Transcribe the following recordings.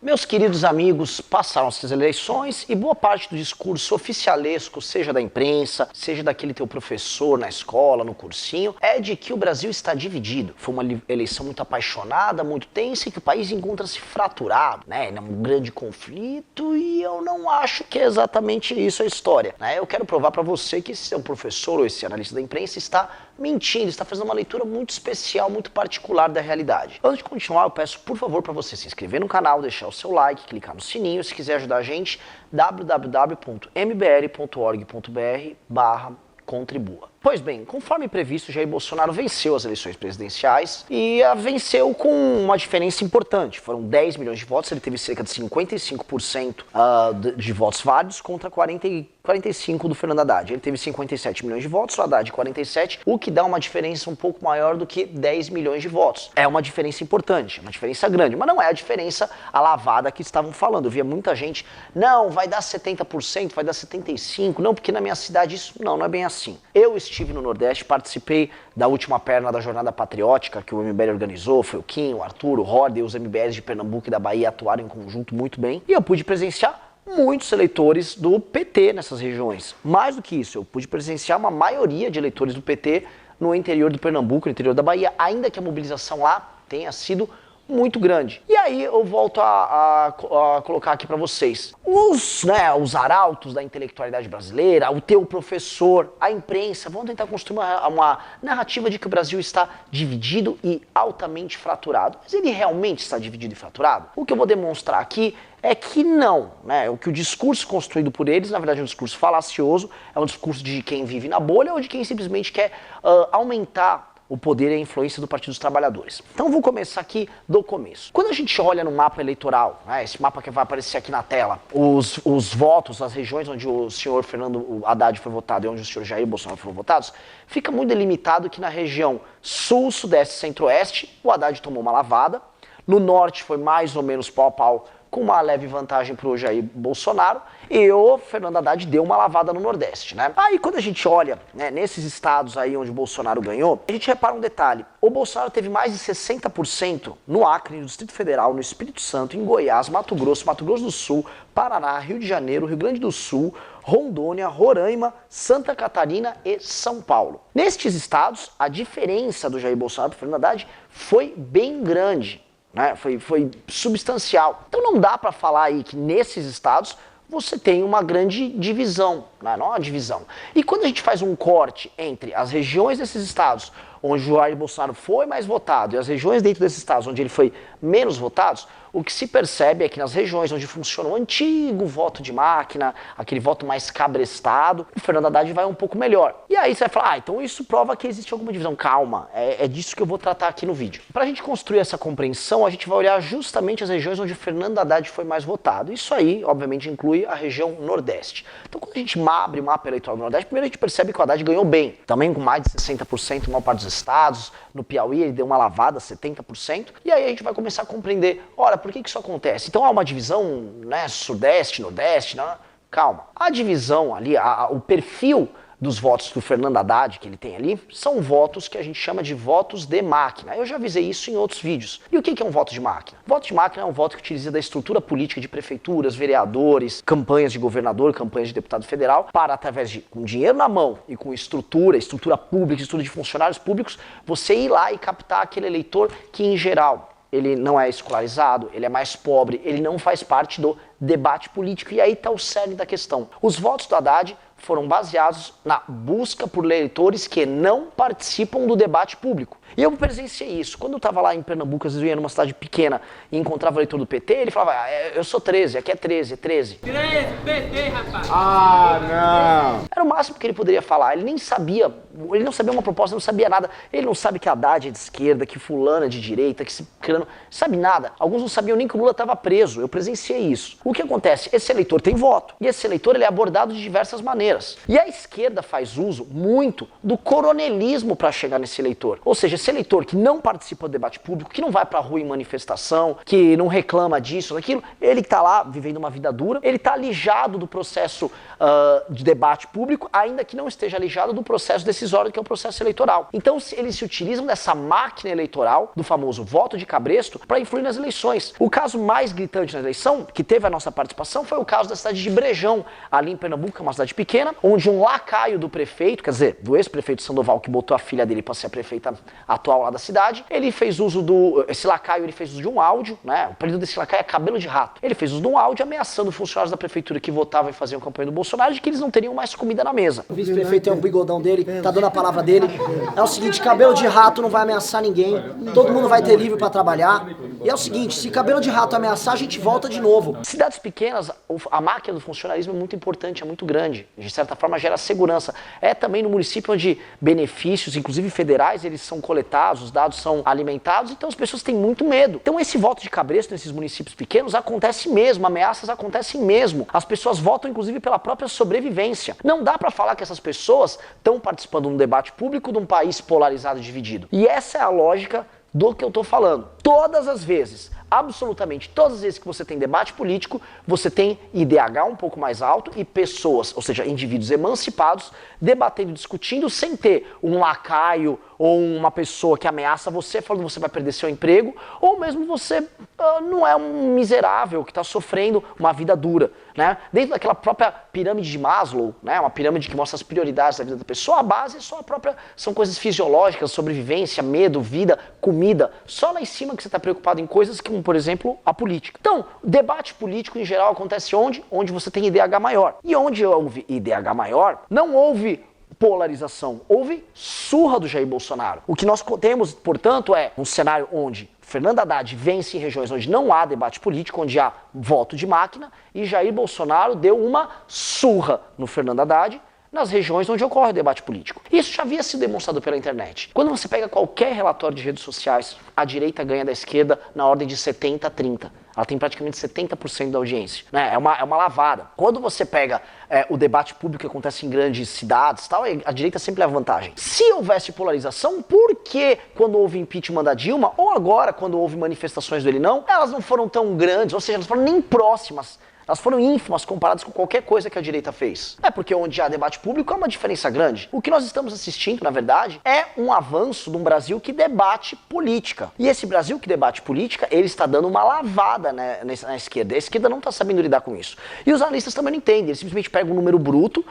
Meus queridos amigos, passaram-se as eleições e boa parte do discurso oficialesco, seja da imprensa, seja daquele teu professor na escola, no cursinho, é de que o Brasil está dividido. Foi uma eleição muito apaixonada, muito tensa e que o país encontra-se fraturado, né? Num grande conflito, e eu não acho que é exatamente isso a história, né? Eu quero provar para você que esse seu professor ou esse analista da imprensa está mentindo, está fazendo uma leitura muito especial, muito particular da realidade. Antes de continuar, eu peço por favor para você se inscrever no canal, deixar o seu like, clicar no sininho, se quiser ajudar a gente, www.mbl.org.br/contribua. Pois bem, conforme previsto, Jair Bolsonaro venceu as eleições presidenciais e a venceu com uma diferença importante. Foram 10 milhões de votos, ele teve cerca de 55% de votos válidos contra 45% do Fernando Haddad. Ele teve 57 milhões de votos, o Haddad 47, o que dá uma diferença um pouco maior do que 10 milhões de votos. É uma diferença importante, uma diferença grande, mas não é a diferença alavada que estavam falando. Eu via muita gente, não, vai dar 70%, vai dar 75%, não, porque na minha cidade isso não é bem assim. Eu estive no Nordeste, participei da última perna da Jornada Patriótica que o MBL organizou, foi o Kim, o Arthur, o Roder e os MBLs de Pernambuco e da Bahia atuaram em conjunto muito bem, e eu pude presenciar muitos eleitores do PT nessas regiões. Mais do que isso, eu pude presenciar uma maioria de eleitores do PT no interior do Pernambuco, no interior da Bahia, ainda que a mobilização lá tenha sido muito grande. E aí eu volto a colocar aqui para vocês. Os arautos da intelectualidade brasileira, o teu professor, a imprensa, vão tentar construir uma narrativa de que o Brasil está dividido e altamente fraturado. Mas ele realmente está dividido e fraturado? O que eu vou demonstrar aqui é que não, né? O que o discurso construído por eles, na verdade, é um discurso falacioso, é um discurso de quem vive na bolha ou de quem simplesmente quer aumentar o poder e a influência do Partido dos Trabalhadores. Então vou começar aqui do começo. Quando a gente olha no mapa eleitoral, né, esse mapa que vai aparecer aqui na tela, os votos, as regiões onde o senhor Fernando Haddad foi votado e onde o senhor Jair Bolsonaro foram votados, fica muito delimitado que na região sul, sudeste e centro-oeste, o Haddad tomou uma lavada, no norte foi mais ou menos pau a pau, com uma leve vantagem para o Jair Bolsonaro, e o Fernando Haddad deu uma lavada no Nordeste, né? Aí quando a gente olha, né, nesses estados aí onde o Bolsonaro ganhou, a gente repara um detalhe. O Bolsonaro teve mais de 60% no Acre, no Distrito Federal, no Espírito Santo, em Goiás, Mato Grosso do Sul, Paraná, Rio de Janeiro, Rio Grande do Sul, Rondônia, Roraima, Santa Catarina e São Paulo. Nestes estados, a diferença do Jair Bolsonaro para o Fernando Haddad foi bem grande, né? Foi substancial. Então não dá para falar aí que nesses estados você tem uma grande divisão, né? Não é uma divisão. E quando a gente faz um corte entre as regiões desses estados onde o Jair Bolsonaro foi mais votado e as regiões dentro desses estados onde ele foi menos votado, o que se percebe é que nas regiões onde funciona o antigo voto de máquina, aquele voto mais cabrestado, o Fernando Haddad vai um pouco melhor. E aí você vai falar, então isso prova que existe alguma divisão. Calma, é disso que eu vou tratar aqui no vídeo. Pra gente construir essa compreensão, a gente vai olhar justamente as regiões onde o Fernando Haddad foi mais votado. Isso aí, obviamente, inclui a região Nordeste. Então quando a gente abre o mapa eleitoral do Nordeste, primeiro a gente percebe que o Haddad ganhou bem, também com mais de 60% em maior parte dos estados, no Piauí ele deu uma lavada, 70%, e aí a gente vai começar a compreender, ora, por que isso acontece? Então há uma divisão, né, Sudeste, Nordeste, não? Calma. A divisão ali, o perfil dos votos do Fernando Haddad que ele tem ali, são votos que a gente chama de votos de máquina. Eu já avisei isso em outros vídeos. E o que é um voto de máquina? Voto de máquina é um voto que utiliza da estrutura política de prefeituras, vereadores, campanhas de governador, campanhas de deputado federal, para através de, com dinheiro na mão e com estrutura pública, estrutura de funcionários públicos, você ir lá e captar aquele eleitor que, em geral, ele não é escolarizado, ele é mais pobre, ele não faz parte do debate político. E aí está o cerne da questão. Os votos do Haddad foram baseados na busca por eleitores que não participam do debate público. E eu presenciei isso. Quando eu estava lá em Pernambuco, às vezes eu ia numa cidade pequena e encontrava o eleitor do PT, ele falava, eu sou 13, aqui é 13, é 13. 13, PT, rapaz! Ah, não! Era o máximo que ele poderia falar. Ele nem sabia, ele não sabia uma proposta, não sabia nada. Ele não sabe que Haddad é de esquerda, que fulano é de direita, que Cicrano, sabe nada. Alguns não sabiam nem que o Lula estava preso. Eu presenciei isso. O que acontece? Esse eleitor tem voto. E esse eleitor ele é abordado de diversas maneiras. E a esquerda faz uso muito do coronelismo para chegar nesse eleitor. Ou seja, esse eleitor que não participa do debate público, que não vai pra rua em manifestação, que não reclama disso, daquilo, ele que tá lá vivendo uma vida dura, ele tá alijado do processo de debate público, ainda que não esteja alijado do processo decisório, que é o processo eleitoral. Então eles se utilizam dessa máquina eleitoral, do famoso voto de cabresto, para influir nas eleições. O caso mais gritante na eleição, que teve a nossa participação, foi o caso da cidade de Brejão, ali em Pernambuco, que é uma cidade pequena, onde um lacaio do prefeito, quer dizer, do ex-prefeito Sandoval, que botou a filha dele para ser a prefeita atual lá da cidade, ele fez uso esse lacaio, ele fez uso de um áudio, né? O apelido desse lacaio é cabelo de rato. Ele fez uso de um áudio ameaçando funcionários da prefeitura que votavam e faziam campanha do Bolsonaro de que eles não teriam mais comida na mesa. O vice-prefeito é um bigodão dele, tá dando a palavra dele. É o seguinte, cabelo de rato não vai ameaçar ninguém, todo mundo vai ter livre para trabalhar. E é o seguinte, se cabelo de rato ameaçar, a gente volta de novo. Cidades pequenas, a máquina do funcionalismo é muito importante, é muito grande. De certa forma, gera segurança. É também no município onde benefícios, inclusive federais, eles são coletados, os dados são alimentados, então as pessoas têm muito medo. Então esse voto de cabresto nesses municípios pequenos acontece mesmo, ameaças acontecem mesmo. As pessoas votam, inclusive, pela própria sobrevivência. Não dá pra falar que essas pessoas estão participando de um debate público de um país polarizado e dividido. E essa é a lógica do que eu tô falando. Todas as vezes, absolutamente todas as vezes que você tem debate político, você tem IDH um pouco mais alto e pessoas, ou seja, indivíduos emancipados, debatendo, discutindo, sem ter um lacaio ou uma pessoa que ameaça você, falando que você vai perder seu emprego, ou mesmo você não é um miserável que está sofrendo uma vida dura, né? Dentro daquela própria pirâmide de Maslow, né? Uma pirâmide que mostra as prioridades da vida da pessoa, a base é só a própria, são coisas fisiológicas, sobrevivência, medo, vida, comida, só lá em cima que você está preocupado em coisas como, por exemplo, a política. Então, debate político em geral acontece onde? Onde você tem IDH maior. E onde houve IDH maior, não houve polarização, houve surra do Jair Bolsonaro. O que nós temos, portanto, é um cenário onde Fernando Haddad vence em regiões onde não há debate político, onde há voto de máquina, e Jair Bolsonaro deu uma surra no Fernando Haddad nas regiões onde ocorre o debate político. Isso já havia sido demonstrado pela internet. Quando você pega qualquer relatório de redes sociais, a direita ganha da esquerda na ordem de 70 a 30. Ela tem praticamente 70% da audiência, né? É uma lavada. Quando você pega o debate público que acontece em grandes cidades, tal, a direita sempre leva vantagem. Se houvesse polarização, por que quando houve impeachment da Dilma, ou agora quando houve manifestações do ele não, elas não foram tão grandes, ou seja, elas foram nem próximas. Elas foram ínfimas comparadas com qualquer coisa que a direita fez. É porque onde há debate público há uma diferença grande. O que nós estamos assistindo, na verdade, é um avanço de um Brasil que debate política. E esse Brasil que debate política, ele está dando uma lavada, né, na esquerda. A esquerda não está sabendo lidar com isso. E os analistas também não entendem. Eles simplesmente pegam um número bruto,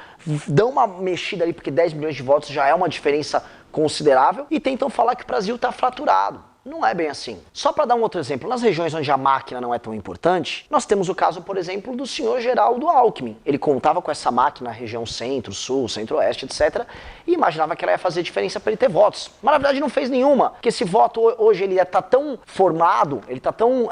dão uma mexida ali, porque 10 milhões de votos já é uma diferença considerável, e tentam falar que o Brasil está fraturado. Não é bem assim. Só para dar um outro exemplo, nas regiões onde a máquina não é tão importante, nós temos o caso, por exemplo, do senhor Geraldo Alckmin. Ele contava com essa máquina na região centro, sul, centro-oeste, etc. E imaginava que ela ia fazer diferença para ele ter votos. Mas na verdade não fez nenhuma, porque esse voto hoje ele está tão formado, ele está tão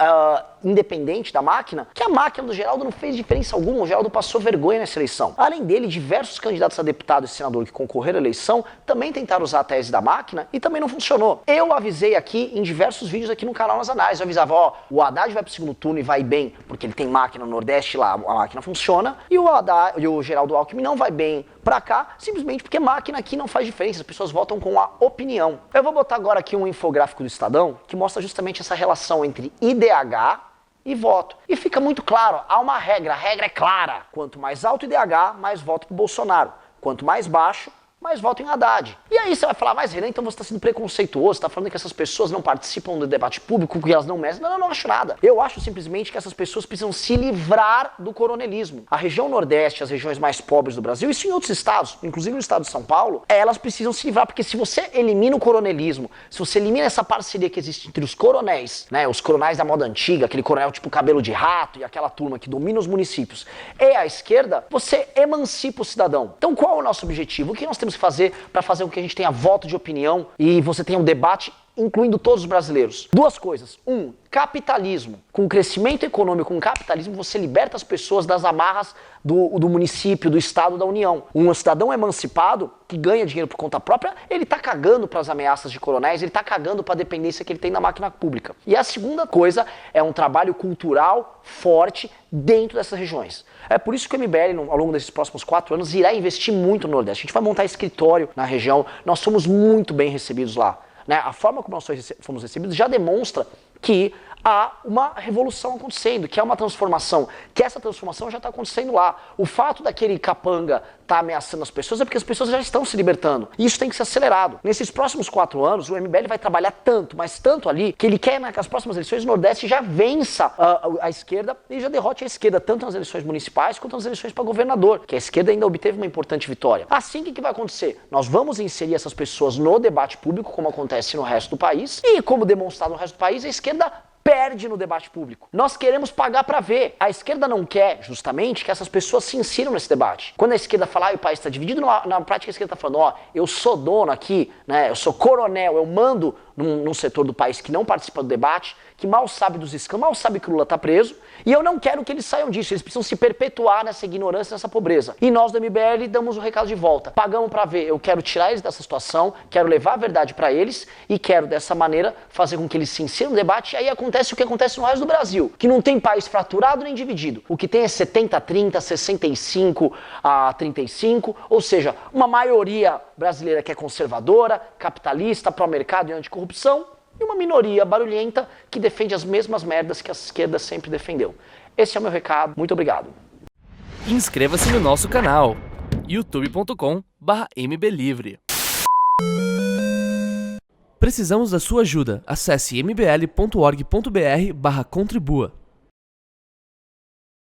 independente da máquina, que a máquina do Geraldo não fez diferença alguma. O Geraldo passou vergonha nessa eleição. Além dele, diversos candidatos a deputado e senador que concorreram à eleição também tentaram usar a tese da máquina e também não funcionou. Eu avisei aqui em diversos vídeos aqui no canal nas análises. Eu avisava, ó, o Haddad vai pro segundo turno e vai bem, porque ele tem máquina no Nordeste lá, a máquina funciona, e o Geraldo Alckmin não vai bem pra cá, simplesmente porque máquina aqui não faz diferença, as pessoas votam com a opinião. Eu vou botar agora aqui um infográfico do Estadão, que mostra justamente essa relação entre IDH e voto. E fica muito claro, há uma regra, a regra é clara. Quanto mais alto o IDH, mais voto pro Bolsonaro. Quanto mais baixo, mais voto em Haddad. E aí você vai falar, mas Renan, então você está sendo preconceituoso, você está falando que essas pessoas não participam do debate público, que elas não merecem. Não, eu não acho nada. Eu acho simplesmente que essas pessoas precisam se livrar do coronelismo. A região Nordeste, as regiões mais pobres do Brasil, isso em outros estados, inclusive no estado de São Paulo, elas precisam se livrar, porque se você elimina o coronelismo, se você elimina essa parceria que existe entre os coronéis, né, os coronéis da moda antiga, aquele coronel tipo cabelo de rato e aquela turma que domina os municípios, e a esquerda, você emancipa o cidadão. Então qual é o nosso objetivo? O que nós temos que fazer para fazer com que a gente tenha voto de opinião e você tenha um debate incluindo todos os brasileiros? Duas coisas. Capitalismo. Com o crescimento econômico, com o capitalismo, você liberta as pessoas das amarras do município, do estado, da União. Um cidadão emancipado, que ganha dinheiro por conta própria, ele tá cagando para as ameaças de coronéis, ele tá cagando para a dependência que ele tem da máquina pública. E a segunda coisa é um trabalho cultural forte dentro dessas regiões. É por isso que o MBL, ao longo desses próximos 4 anos, irá investir muito no Nordeste. A gente vai montar escritório na região, nós somos muito bem recebidos lá. né, a forma como nós fomos recebidos já demonstra que há uma revolução acontecendo, que há uma transformação, que essa transformação já está acontecendo lá. O fato daquele capanga estar ameaçando as pessoas é porque as pessoas já estão se libertando. E isso tem que ser acelerado. Nesses próximos 4 anos, o MBL vai trabalhar tanto, mas tanto ali, que ele quer nas próximas eleições o Nordeste já vença a esquerda e já derrote a esquerda, tanto nas eleições municipais quanto nas eleições para governador, que a esquerda ainda obteve uma importante vitória. Assim, o que vai acontecer? Nós vamos inserir essas pessoas no debate público, como acontece no resto do país, e como demonstrado no resto do país, a esquerda perde no debate público. Nós queremos pagar para ver. A esquerda não quer, justamente, que essas pessoas se insiram nesse debate. Quando a esquerda fala, o país está dividido, na prática a esquerda está falando, eu sou dono aqui, né, eu sou coronel, eu mando num setor do país que não participa do debate, que mal sabe dos escândalos, mal sabe que o Lula está preso, e eu não quero que eles saiam disso, eles precisam se perpetuar nessa ignorância, nessa pobreza. E nós do MBL damos o recado de volta. Pagamos para ver, eu quero tirar eles dessa situação, quero levar a verdade para eles, e quero dessa maneira fazer com que eles se insiram no debate, e aí acontece o que acontece no resto do Brasil, que não tem país fraturado nem dividido. O que tem é 70-30, 65-35, ou seja, uma maioria brasileira que é conservadora, capitalista, pró-mercado e anticorrupção, e uma minoria barulhenta que defende as mesmas merdas que a esquerda sempre defendeu. Esse é o meu recado. Muito obrigado. Inscreva-se no nosso canal youtube.com/mblivre. Precisamos da sua ajuda. Acesse mbl.org.br/contribua.